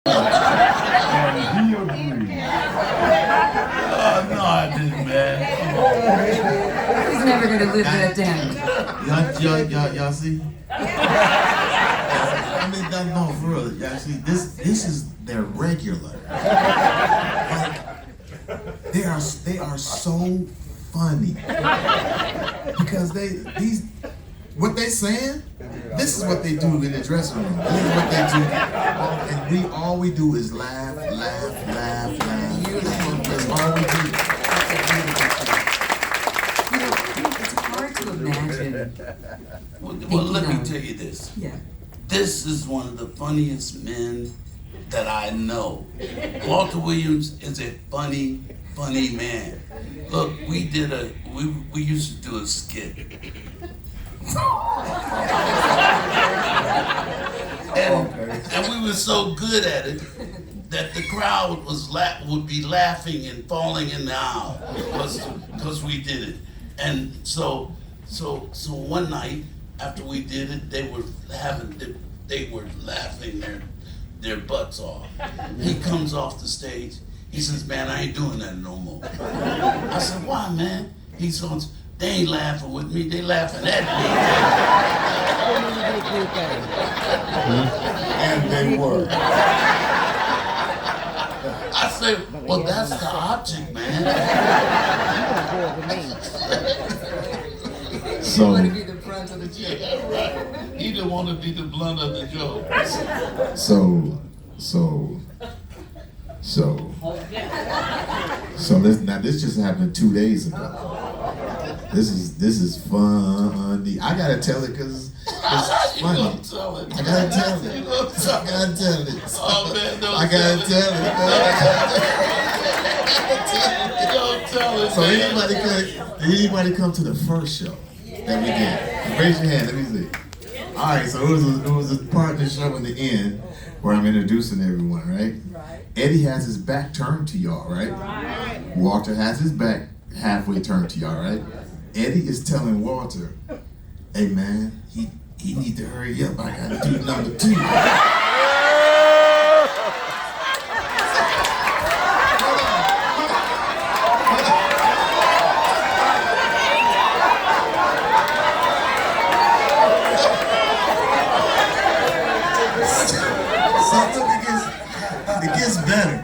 And he agreed. No, I didn't, man. He's never gonna live that down. Y'all see? I mean, no, for real. Y'all see, this is their regular. Like, they are so funny because what they saying. This is what they do in the dressing room. This is what they do, and all we do is laugh, laugh, laugh, laugh. That's all we do. It's hard to imagine. Well, let me tell you this. Yeah. This is one of the funniest men that I know. Walter Williams is a funny man. Look, we used to do a skit. and we were so good at it that the crowd would be laughing and falling in the aisle because we did it. And so one night after we did it, they were laughing their butts off. He comes off the stage. He says, "Man, I ain't doing that no more." I said, "Why, man?" He says, "They ain't laughing with me, they laughing at me." And they were. I said, "Well, that's the object, man." You want to be the front of the joke. Yeah, right. He didn't want to be the blunt of the joke. So this just happened 2 days ago. This is funny. I gotta tell it because it's funny. You gonna tell it. I gotta tell it. You gonna tell I gotta tell it. Oh man, don't I gotta tell it. Don't tell it, So man. anybody come to the first show that we did? Raise your hand. Let me see. All right. So it was a partner show in the end where I'm introducing everyone. Right. Eddie has his back turned to y'all. Right. Walter has his back halfway turned to y'all. Right. Eddie is telling Walter, "Hey man, he need to hurry up. I gotta do number 2." It gets better.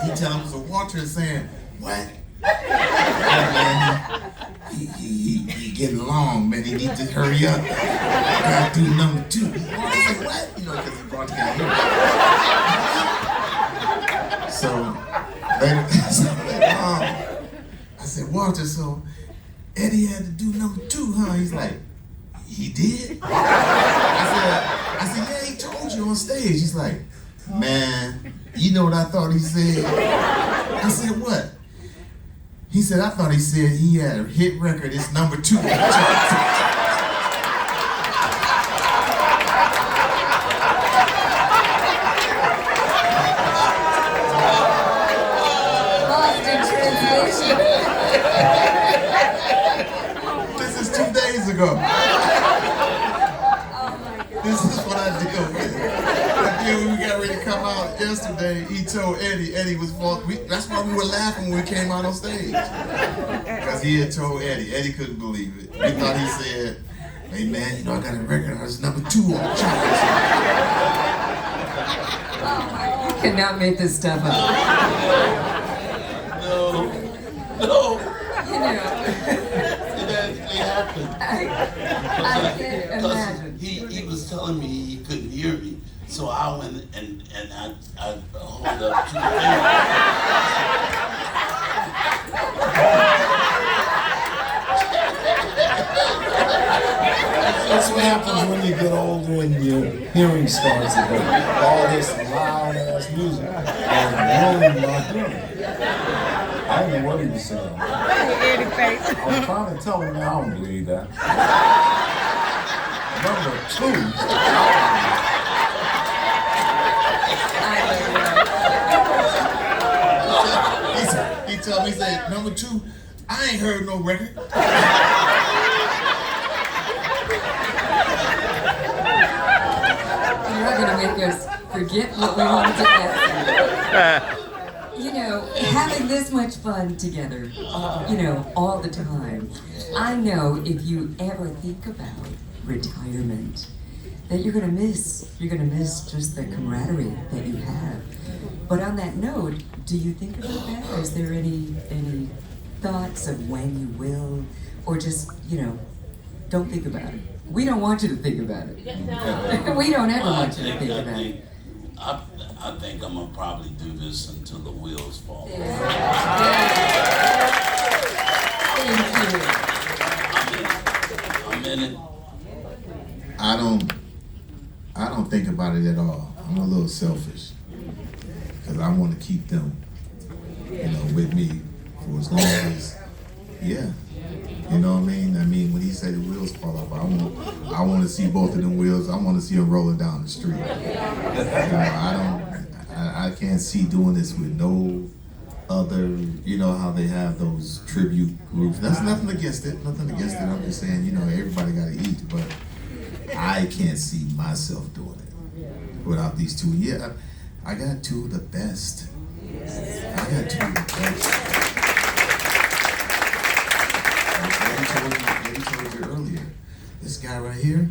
He tells him, so Walter is saying, "What? Man, he getting long, man. He needs to hurry up. I gotta do number 2. Walter said, "What?" You know, because he brought together. So later on, I said, "Walter, so Eddie had to do number 2, huh?" He's like, "He did?" I said, "Yeah, he told you on stage." He's like, "Man, you know what I thought he said?" I said, "What?" He said, "I thought he said he had a hit record. It's number 2 on the charts." Lost in translation. This is 2 days ago. This is what I deal with. When we got ready to come out yesterday, he told Eddie was false. That's why we were laughing when we came out on stage. Because he had told Eddie couldn't believe it. We thought he said, "Hey man, you know I got a record, it's number 2 on the charts." You cannot make this stuff up. No. You know, It actually happened. I can't imagine. He was telling me he couldn't hear me, so I went and I hold up 2 fingers. That's what happens when you get older and your hearing starts to go. All this loud ass music and ruining my hearing. I didn't know what he was saying. I was trying to tell him, I don't believe that. Number 2. He told me, he said, "Number 2, I ain't heard no record." You're not gonna make us forget what we wanted to ask. You know, having this much fun together, you know, all the time. I know if you ever think about retirement, that you're gonna miss just the camaraderie that you have. But on that note, do you think about that? Is there any thoughts of when you will, or just, you know, don't think about it? We don't want you to think about it. We don't ever want you to think about it. I think I'm gonna probably do this until the wheels fall off. Yeah. Thank you. I'm in it. I don't think about it at all. I'm a little selfish because I want to keep them, you know, with me for as long as, yeah. You know what I mean? I mean, when he said the wheels fall off, I want to see both of them wheels. I want to see them rolling down the street. You know, I can't see doing this with no other, you know, how they have those tribute groups. That's nothing against it. I'm just saying, you know, everybody got to eat, but I can't see myself doing it without these two. Yeah, I got two of the best. Eddie told you earlier, this guy right here,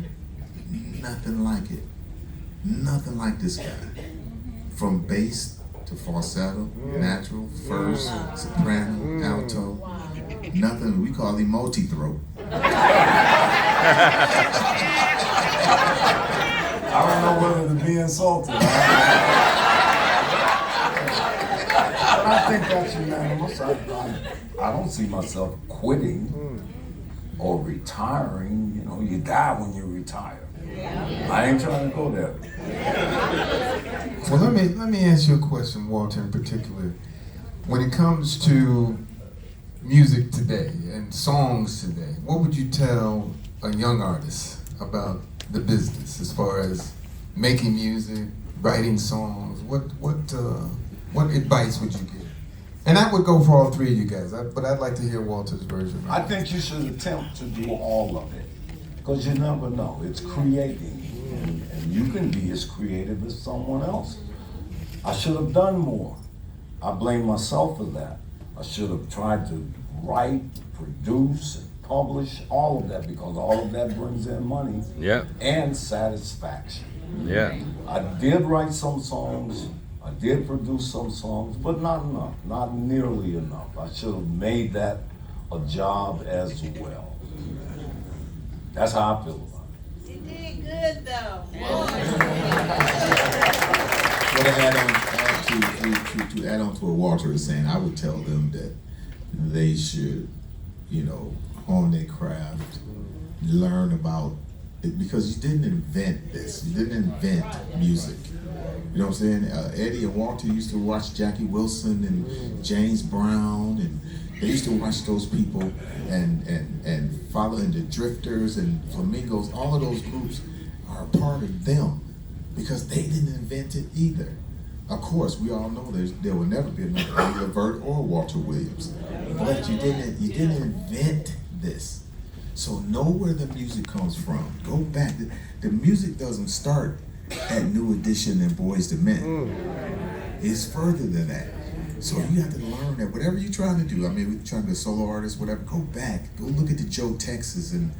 nothing like it. Nothing like this guy. From bass to falsetto, natural, first, soprano, alto, nothing. We call him multi-throat. I don't know whether to be insulted. But I think that's unanimous. I don't see myself quitting or retiring. You know, you die when you retire. I ain't trying to go there. Well, let me ask you a question, Walter, in particular. When it comes to music today and songs today, what would you tell a young artist about the business as far as making music, writing songs? What advice would you give? And that would go for all three of you guys, but I'd like to hear Walter's version. I think you should attempt to do all of it, because you never know. It's creating, and you can be as creative as someone else. I should have done more. I blame myself for that. I should have tried to write, produce, and publish all of that, because all of that brings in money and satisfaction. Yeah. I did write some songs, I did produce some songs, but not enough, not nearly enough. I should have made that a job as well. That's how I feel about it. You did good though. But to add on to what Walter is saying, I would tell them that they should, you know, hone their craft, learn about it, because you didn't invent this. You didn't invent music. You know what I'm saying? Eddie and Walter used to watch Jackie Wilson and James Brown, and they used to watch those people and following the Drifters and Flamingos. All of those groups are a part of them because they didn't invent it either. Of course, we all know there will never be another Eddie Levert or Walter Williams, but you didn't invent this. So know where the music comes from. Go back. The music doesn't start at New Edition and Boyz II Men. It's further than that. So you have to learn that whatever you're trying to do, I mean, we're trying to be a solo artist, whatever, go back. Go look at the Joe Texas and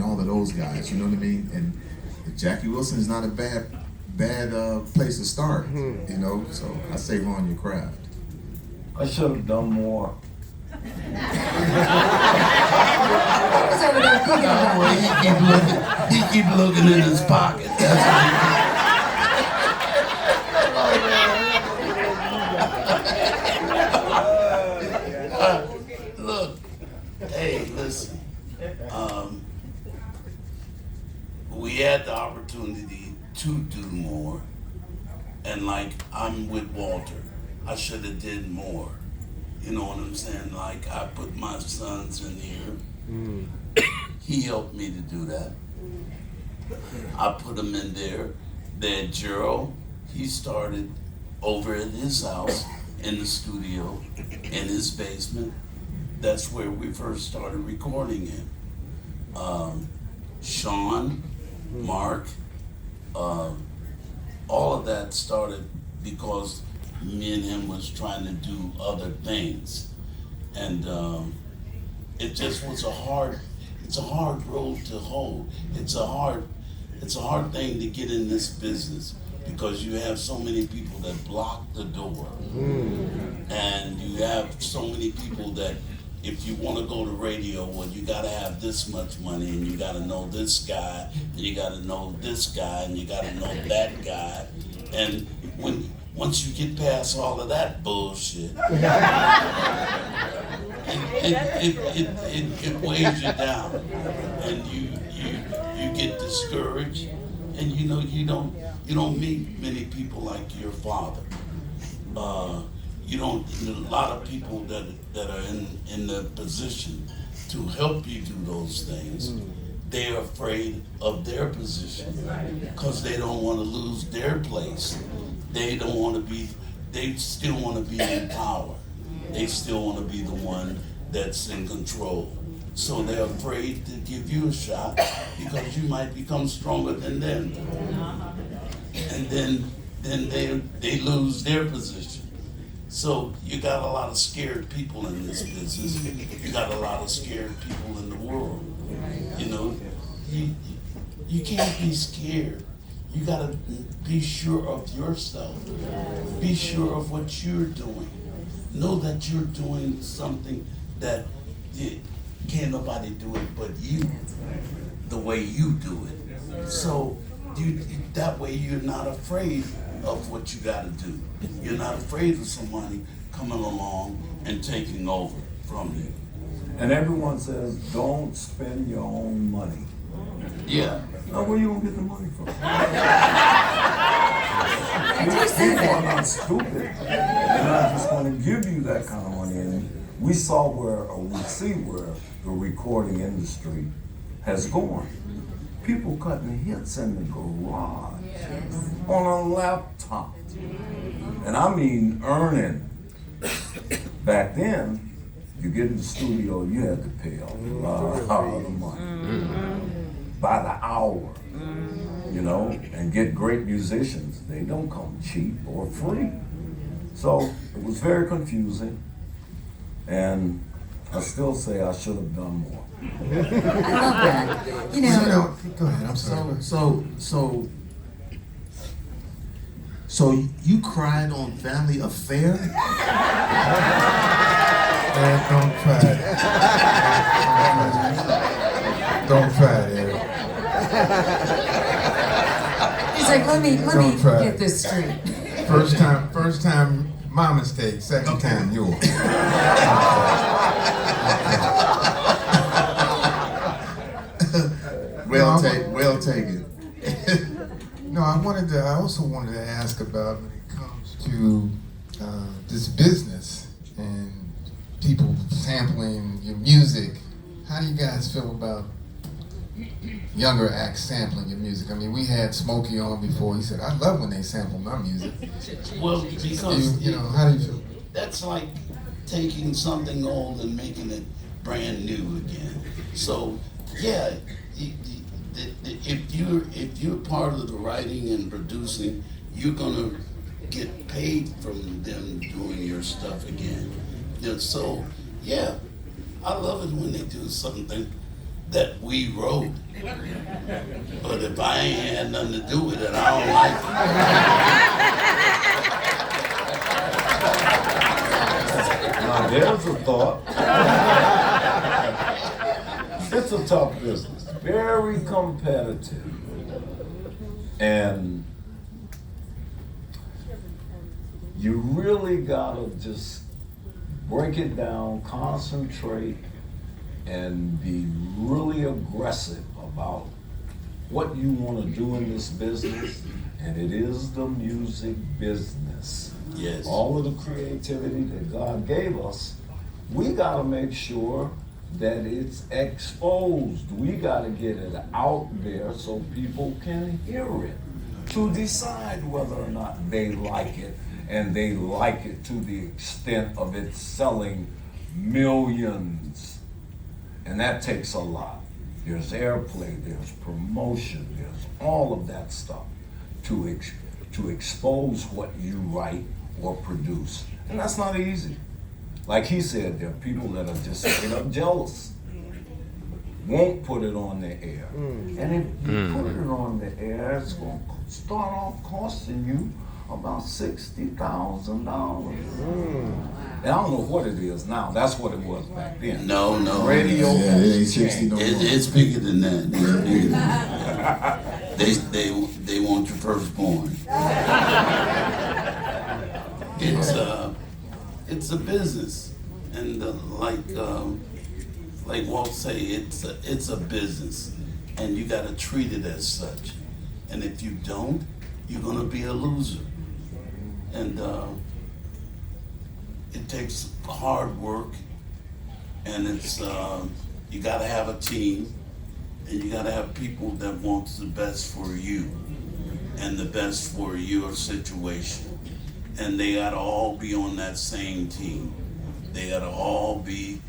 all of those guys, you know what I mean? And Jackie Wilson is not a bad place to start, you know? So I say hone your craft. I should have done more. I was over there thinking about it. He keep looking in his pocket. That's what look, hey, listen. We had the opportunity to do more, and like I'm with Walter, I should have did more. You know what I'm saying? Like, I put my sons in here. He helped me to do that. I put them in there. Then Gerald, he started over at his house in the studio, in his basement. That's where we first started recording him. Sean, Mark, all of that started because me and him was trying to do other things, and it just was it's a hard road to hold. It's a hard thing to get in this business because you have so many people that block the door, and you have so many people that if you want to go to radio, well, you got to have this much money, and you got to know this guy, and you got to know this guy, and you got to know that guy, and once you get past all of that bullshit, it weighs you down, and you get discouraged, and you don't meet many people like your father. You don't. A lot of people that are in the position to help you do those things. They're afraid of their position because they don't want to lose their place. They don't want to be. They still want to be in power. They still want to be the one that's in control. So they're afraid to give you a shot because you might become stronger than them, and then they lose their position. So you got a lot of scared people in this business. You got a lot of scared people in the world. You know, you can't be scared. You gotta be sure of yourself. Be sure of what you're doing. Know that you're doing something that can't nobody do it but you, the way you do it. So that way you're not afraid of what you gotta do. You're not afraid of somebody coming along and taking over from you. And everyone says, don't spend your own money. Yeah. Now, where you gonna get the money from? People are not stupid. They're not just gonna give you that kind of money. And we see where the recording industry has gone. People cutting hits in the garage on a laptop. And I mean earning. Back then, you get in the studio, you had to pay a lot of money by the hour, you know, and get great musicians. They don't come cheap or free. So it was very confusing, and I still say I should have done more. I love that. You know, Go ahead. I'm sorry. So you cried on Family Affair? Man, don't try it. Don't try it, Eric. he's like, let me Don't try get it. this straight. First time, my mistake. Second time, yours. Well taken. No, I also wanted to ask about when it comes to this business and people sampling your music. How do you guys feel about younger acts sampling your music? I mean, we had Smokey on before. He said, I love when they sample my music. Well, because You know, how do you feel? that's like taking something old and making it brand new again. So, yeah, if you're part of the writing and producing, you're gonna get paid from them doing your stuff again. And so, yeah, I love it when they do something that we wrote. But if I ain't had nothing to do with it, I don't like it. Now, there's a thought. It's a tough business, very competitive. And you really gotta just break it down, concentrate, and be really aggressive about what you want to do in this business. And it is the music business. Yes. All of the creativity that God gave us, we gotta make sure that it's exposed. We gotta get it out there so people can hear it to decide whether or not they like it, and they like it to the extent of it selling millions. And that takes a lot. There's airplay, there's promotion, there's all of that stuff to to expose what you write or produce. And that's not easy. Like he said, there are people that are just straight up jealous. Won't put it on the air. And if you put it on the air, it's going to start off costing you about $60,000. And I don't know what it is now. That's what it was back then. No. Radio. Yeah, it ain't 60 no more. It's bigger than that. It's bigger than that. They want your firstborn. It's a business, and like Walt say, it's a business, and you got to treat it as such. And if you don't, you're gonna be a loser. And it takes hard work, and it's you got to have a team, and you got to have people that wants the best for you, and the best for your situation. And they gotta all be on that same team. They gotta all be,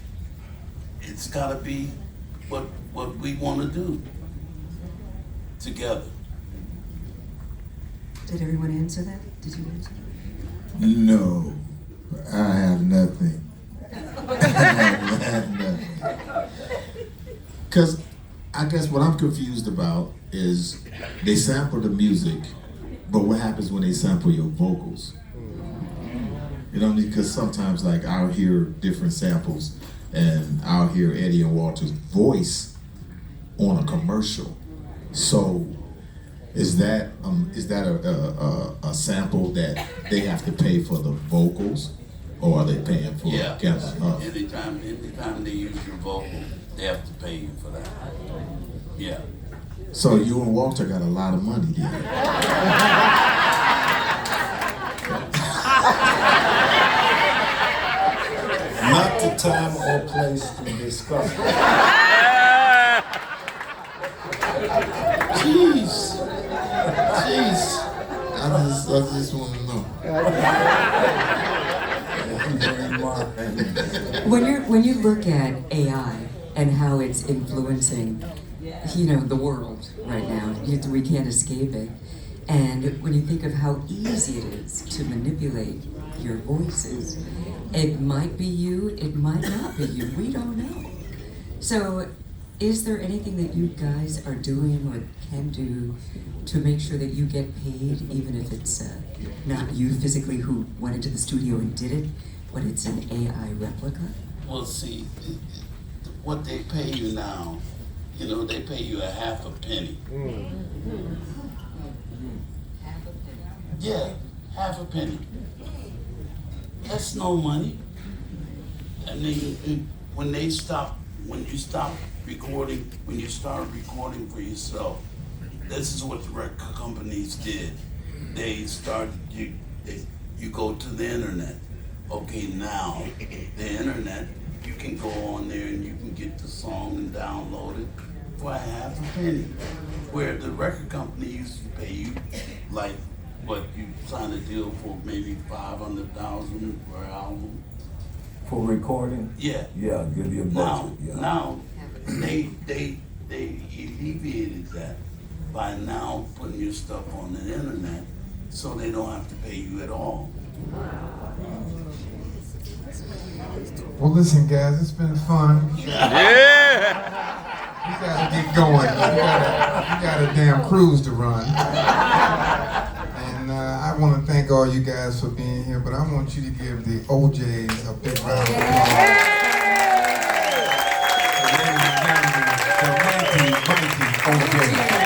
it's gotta be what we wanna do together. Did everyone answer that? Did you answer that? No, I have nothing. I have nothing. Because I guess what I'm confused about is they sample the music, but what happens when they sample your vocals? You know, because sometimes like I'll hear different samples and I'll hear Eddie and Walter's voice on a commercial. So is that a sample that they have to pay for the vocals, or are they paying for Anytime they use your vocal, they have to pay you for that. Yeah. So you and Walter got a lot of money then. Not the time or place to discuss it. Jeez. I just want to know. When you look at AI and how it's influencing, the world right now, we can't escape it. And when you think of how easy it is to manipulate your voices, it might be you, it might not be you. We don't know. So, is there anything that you guys are doing or can do to make sure that you get paid, even if it's not you physically who went into the studio and did it, but it's an AI replica? Well, see, what they pay you now, they pay you a half a penny. Yeah, half a penny. That's no money. And then when you start recording for yourself, this is what the record companies did. They started, you go to the internet. Okay, now, the internet, you can go on there and you can get the song and download it for a half a penny. Where the record company used to pay you, like, what, you sign a deal for maybe $500,000 per album. For recording? Yeah. Yeah, give you a budget. Now, they alleviated that by now putting your stuff on the internet, so they don't have to pay you at all. Well, listen, guys, it's been fun. Yeah. We gotta get going. We got a damn cruise to run. And I want to thank all you guys for being here, but I want you to give the Ojays a big round of applause. Ladies and gentlemen, the mighty Ojays.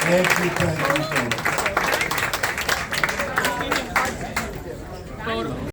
Thank you.